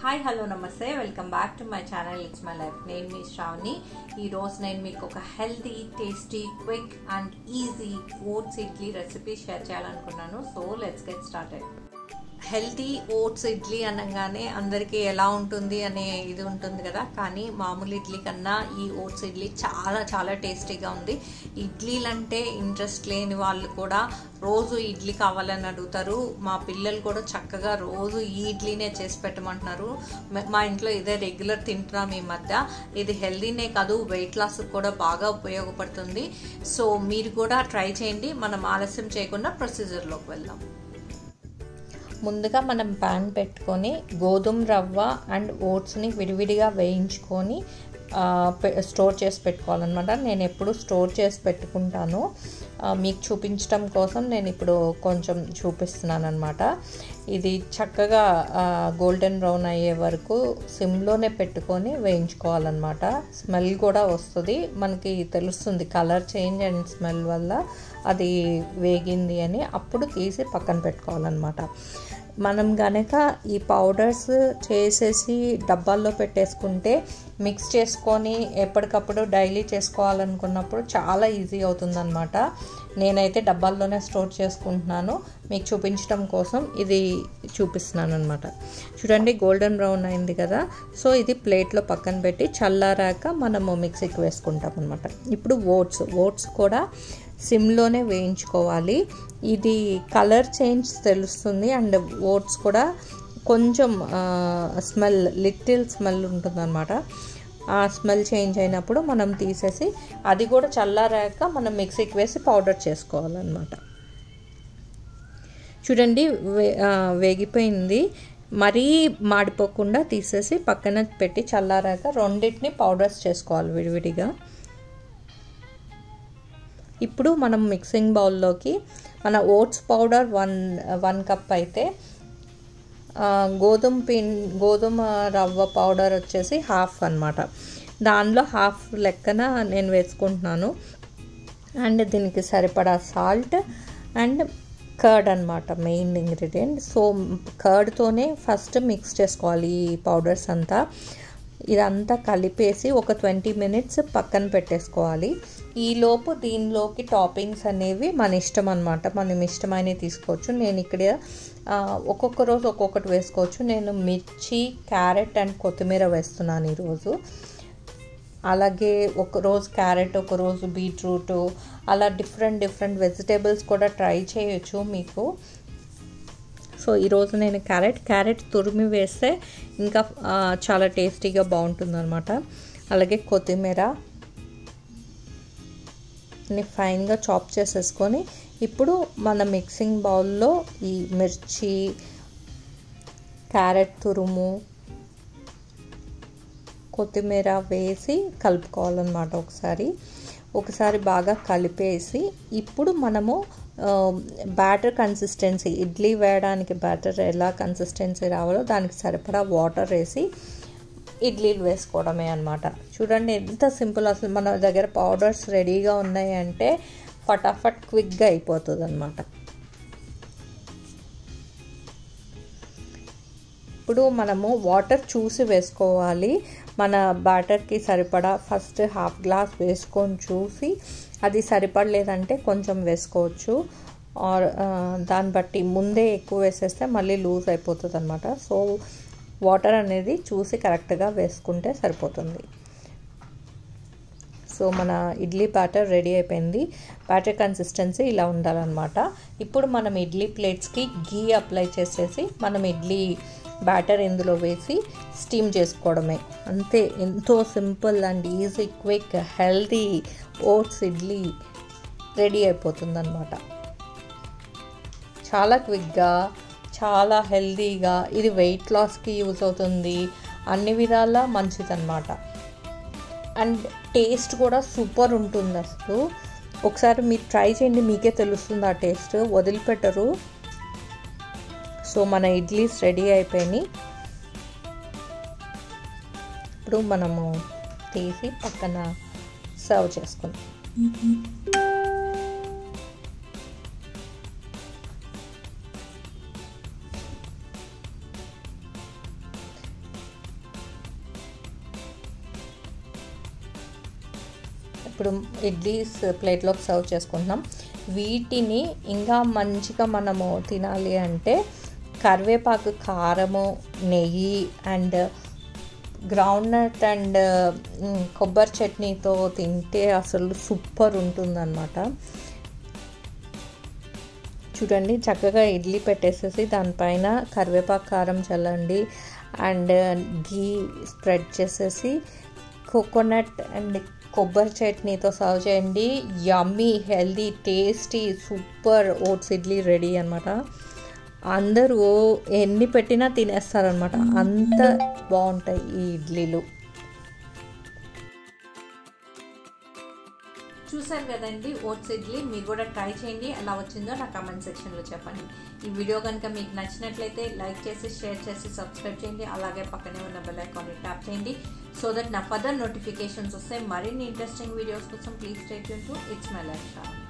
Hi hello namaste welcome back to my channel it's my life. నేను మీ శ్రావణి. ఈరోజు నేను మీకు ఒక healthy tasty quick and easy oats idli recipe share చేయాలనుకున్నాను. So let's get started. Healthy oats idli అనగానే అందరికీ ఎలా ఉంటుంది అనే ఇది ఉంటుంది కదా, కానీ మామూలు ఇడ్లీ కన్నా ఈ ఓట్స్ ఇడ్లీ చాలా చాలా టేస్టీగా ఉంది. ఇడ్లీలు అంటే ఇంట్రెస్ట్ లేని వాళ్ళు కూడా రోజు ఇడ్లీ కావాలని అడుగుతారు. మా పిల్లలు కూడా చక్కగా రోజు ఈ ఇడ్లీనే చేసి పెట్టమంటున్నారు. మా ఇంట్లో ఇదే రెగ్యులర్ తింటున్నాం ఈ మధ్య. ఇది హెల్తీనే కాదు, వెయిట్ లాస్ కూడా బాగా ఉపయోగపడుతుంది. సో మీరు కూడా ట్రై చేయండి. మనం ఆలస్యం చేయకుండా ప్రొసీజర్లోకి వెళ్దాం. ముందుగా మనం ప్యాన్ పెట్టుకొని గోధుమ రవ్వ అండ్ ఓట్స్ని విడివిడిగా వేయించుకొని స్టోర్ చేసి పెట్టుకోవాలన్నమాట. నేను ఎప్పుడు స్టోర్ చేసి పెట్టుకుంటాను. మీకు చూపించడం కోసం నేను ఇప్పుడు కొంచెం చూపిస్తున్నాను అనమాట. ఇది చక్కగా గోల్డెన్ బ్రౌన్ అయ్యే వరకు సిమ్లోనే పెట్టుకొని వేయించుకోవాలన్నమాట. స్మెల్ కూడా వస్తుంది, మనకి తెలుస్తుంది కలర్ చేంజ్ అండ్ స్మెల్ వల్ల అది వేగింది అని. అప్పుడు తీసి పక్కన పెట్టుకోవాలన్నమాట. మనం కనుక ఈ పౌడర్స్ చేసేసి డబ్బాల్లో పెట్టేసుకుంటే మిక్స్ చేసుకొని ఎప్పటికప్పుడు డైలీ చేసుకోవాలనుకున్నప్పుడు చాలా ఈజీ అవుతుందన్నమాట. నేనైతే డబ్బాల్లోనే స్టోర్ చేసుకుంటున్నాను. మీకు చూపించడం కోసం ఇది చూపిస్తున్నాను అనమాట. చూడండి, గోల్డెన్ బ్రౌన్ అయింది కదా. సో ఇది ప్లేట్లో పక్కన పెట్టి చల్లారాక మనము మిక్సీకి వేసుకుంటాం అనమాట. ఇప్పుడు ఓట్స్ కూడా సిమ్లోనే వేయించుకోవాలి. ఇది కలర్ చేంజ్ తెలుస్తుంది అండ్ ఓట్స్ కూడా కొంచెం లిటిల్ స్మెల్ ఉంటుందన్నమాట. ఆ స్మెల్ చేంజ్ అయినప్పుడు మనం తీసేసి అది కూడా చల్లారాక మనం మిక్సీకి వేసి పౌడర్ చేసుకోవాలన్నమాట. చూడండి, వేగిపోయింది. మరీ మాడిపోకుండా తీసేసి పక్కన పెట్టి చల్లారాక రెండింటిని పౌడర్స్ చేసుకోవాలి విడివిడిగా. ఇప్పుడు మనం మిక్సింగ్ బౌల్లోకి మన ఓట్స్ పౌడర్ 1 కప్ అయితే గోధుమ రవ్వ పౌడర్ వచ్చేసి హాఫ్ అన్నమాట. దానిలో హాఫ్ లెక్కన నేను వేసుకుంటున్నాను. అండ్ దీనికి సరిపడా సాల్ట్ అండ్ కర్డ్ అన్నమాట మెయిన్ ఇంగ్రీడియంట్. సో కర్డ్తోనే ఫస్ట్ మిక్స్ చేసుకోవాలి ఈ పౌడర్స్ అంతా. ఇదంతా కలిపేసి ఒక 20 మినిట్స్ పక్కన పెట్టేసుకోవాలి. ఈలోపు దీనిలోకి టాపింగ్స్ అనేవి మన ఇష్టం అన్నమాట. మనం ఇష్టమైనవి తీసుకోవచ్చు. నేను ఇక్కడ ఒక్కొక్క రోజు ఒక్కొక్కటి వేసుకోవచ్చు. నేను మిర్చి, క్యారెట్ అండ్ కొత్తిమీర వేస్తున్నాను ఈరోజు. అలాగే ఒక రోజు క్యారెట్, ఒక రోజు బీట్రూట్, అలా డిఫరెంట్ వెజిటేబుల్స్ కూడా ట్రై చేయొచ్చు మీకు. సో ఈరోజు నేను క్యారెట్ తురిమి వేస్తే ఇంకా చాలా టేస్టీగా బాగుంటుందన్నమాట. అలాగే కొత్తిమీర ఫైన్గా చాప్ చేసేసుకొని ఇప్పుడు మన మిక్సింగ్ బౌల్లో ఈ మిర్చి, క్యారెట్ తురుము, కొత్తిమీర వేసి కలుపుకోవాలన్నమాట. ఒకసారి బాగా కలిపేసి ఇప్పుడు మనము బ్యాటర్ కన్సిస్టెన్సీ, ఇడ్లీ వేయడానికి బ్యాటర్ ఎలా కన్సిస్టెన్సీ రావాలో దానికి సరిపడా వాటర్ వేసి ఇడ్లీలు వేసుకోవడమే అన్నమాట. చూడండి ఎంత సింపుల్. అసలు మన దగ్గర పౌడర్స్ రెడీగా ఉన్నాయి అంటే ఫటాఫట్ క్విక్గా అయిపోతుంది అన్నమాట. ఇప్పుడు మనము వాటర్ చూసి వేసుకోవాలి. మన బ్యాటర్కి సరిపడా ఫస్ట్ హాఫ్ గ్లాస్ వేసుకొని చూసి అది సరిపడలేదంటే కొంచెం వేసుకోవచ్చు. దాన్ని బట్టి ముందే ఎక్కువ వేసేస్తే మళ్ళీ లూజ్ అయిపోతుంది అన్నమాట. సో వాటర్ అనేది చూసి కరెక్ట్గా వేసుకుంటే సరిపోతుంది. సో మన ఇడ్లీ బ్యాటర్ రెడీ అయిపోయింది. బ్యాటర్ కన్సిస్టెన్సీ ఇలా ఉండాలన్నమాట. ఇప్పుడు మనం ఇడ్లీ ప్లేట్స్కి గీ అప్లై చేసేసి మనం ఇడ్లీ బ్యాటర్ ఇందులో వేసి స్టీమ్ చేసుకోవడమే. అంతే, ఎంతో simple and easy quick healthy oats idli ready అయిపోతుందన్నమాట. చాలా క్విక్గా, చాలా హెల్తీగా. ఇది వెయిట్ లాస్కి యూజ్ అవుతుంది, అన్ని విధాలా మంచిదన్నమాట. అండ్ టేస్ట్ కూడా సూపర్ ఉంటుంది. అసలు ఒకసారి మీరు ట్రై చేయండి, మీకే తెలుస్తుంది ఆ టేస్ట్, వదిలిపెట్టరు. సో మన ఇడ్లీస్ రెడీ అయిపోయినాయి. ఇప్పుడు మనము తీసి పక్కన సర్వ్ చేసుకుందాం. ఇప్పుడు ఇడ్లీస్ ప్లేట్లోకి సర్వ్ చేసుకుంటున్నాం. వీటిని ఇంకా మంచిగా మనము తినాలి అంటే కరివేపాకు, కారము, నెయ్యి అండ్ గ్రౌండ్నట్ అండ్ కొబ్బరి చట్నీతో తింటే అసలు సూపర్ ఉంటుందన్నమాట. చూడండి, చక్కగా ఇడ్లీ పెట్టేసేసి దానిపైన కరివేపాకు, కారం చల్లండి అండ్ ఘీ స్ప్రెడ్ చేసేసి కోకోనట్ అండ్ కొబ్బరి చట్నీతో సర్వ్ చేయండి. Yummy, healthy, tasty, super oats idli ready అనమాట. అందరూ ఎన్ని పెట్టినా తినేస్తారనమాట, అంత బాగుంటాయి ఈ ఇడ్లీలు. చూసారు కదండి ఓట్స్ ఇడ్లీ. మీరు కూడా ట్రై చేయండి, ఎలా వచ్చిందో నా కామెంట్ సెక్షన్లో చెప్పండి. ఈ వీడియో కనుక మీకు నచ్చినట్లయితే లైక్ చేసి, షేర్ చేసి, సబ్స్క్రైబ్ చేయండి. అలాగే పక్కనే ఉన్న బెల్ ఐకాన్ని ట్యాప్ చేయండి సో దట్ నా ఫర్దర్ నోటిఫికేషన్స్ వస్తాయి. మరిన్ని ఇంట్రెస్టింగ్ వీడియోస్ కోసం please stay tune to it's my life style.